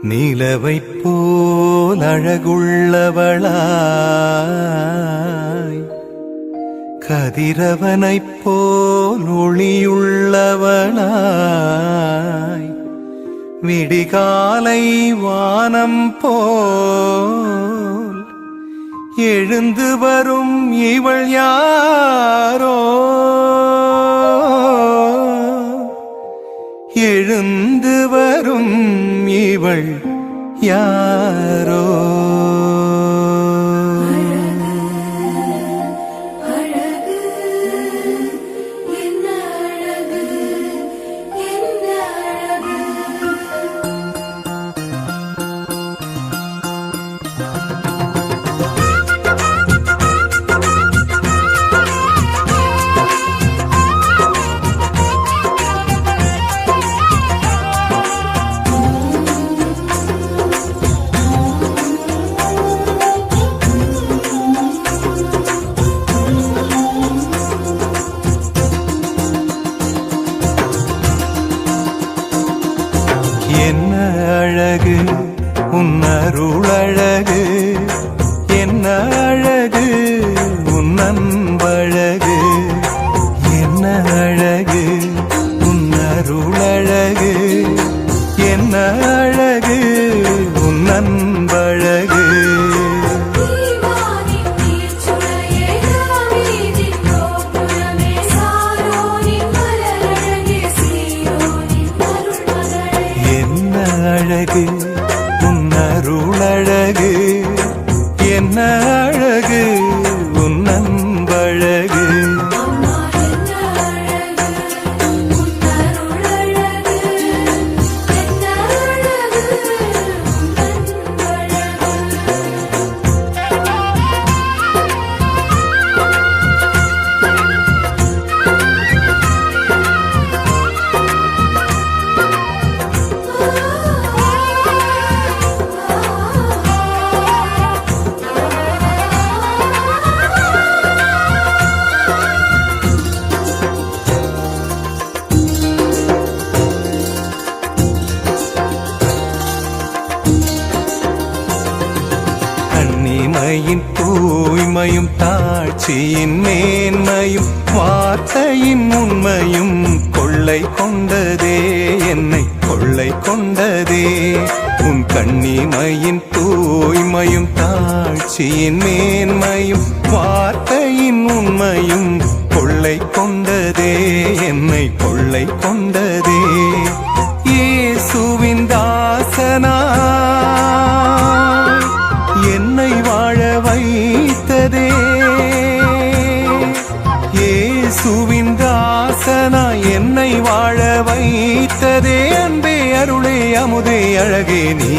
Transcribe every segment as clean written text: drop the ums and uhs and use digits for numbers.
நிலவைப் போல் அழகுள்ளவளாய், கதிரவனைப் போல் ஒளியுள்ளவளாய், விடிகாலை வானம் போல் எழுந்து வரும் இவள் யாரோ, எழுந்து வரும் இவள் யாரோ. என்ன அழகு உன் அருளழகு, என்ன அழகு உன் அன்பழகு, என்ன அழகு உன் அருளழகு, என்ன அழகு உன் அன்பழகு. அழகு உன் அருளழகு, என்ன அழகு உன் அன்பழகு. கண்ணிமையின் தூய்மையும் தாட்சியின் மேன்மையும் வார்த்தையின் உண்மையும் கொள்ளை கொண்டதே, என்னை கொள்ளை கொண்டதே. உன் கண்ணிமையின் தூய்மையும் தாட்சியின் மேன்மையும் வார்த்தையின் உண்மையும் கொள்ளை கொண்டதே, என்னை கொள்ளை கொண்டதே. இயேசுவின் தாசனா என்னை வாழ வைத்ததே, இயேசுவின் தாசனா என்னை வாழ வைத்ததே. அன்பே அருளே அமுதே அழகே நீ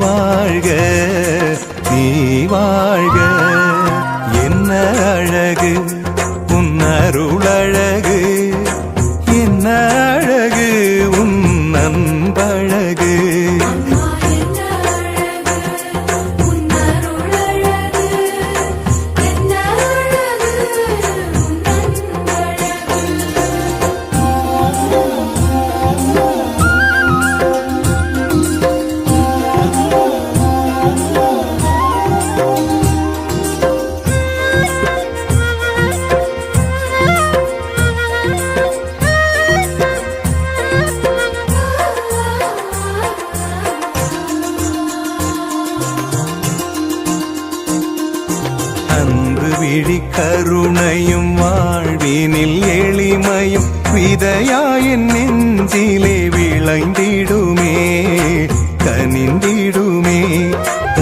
வாழ்க, நீ வாழ்க. என்ன அழகு உன் அருளழகு, என்ன அழகு உன் அன்பழகு. அன்பு விழி கருணையும் வாழ்வினில் எளிமையும் விதையாயின் நெஞ்சிலே விளைந்திடுமே, கனிந்திடுமே.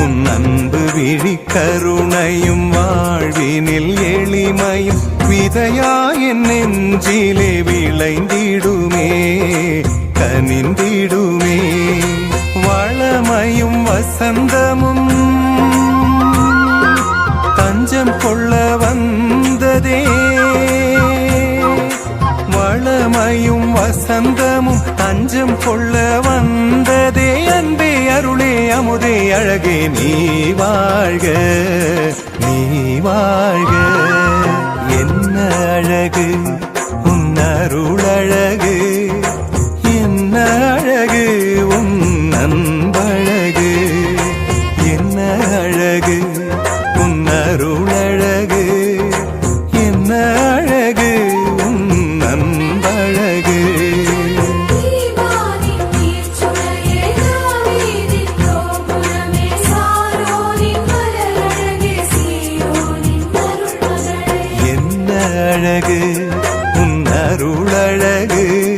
உன் அன்பு விழி கருணையும் வாழ்வினில் எளிமையும் விதையாயின் நெஞ்சிலே விளைந்திடுமே, கனிந்திடுமே. வளமையும் வசந்தமும் தஞ்சம் கொள்ள வந்ததே, வளமையும் வசந்தமும் தஞ்சம் கொள்ள வந்ததே. அன்பே அருளே அமுதே அழகே நீ வாழ்க, நீ வாழ்க. என்ன அழகு உன் அருளழகு, என்ன அழகு உன் அன்பழகு. அழகு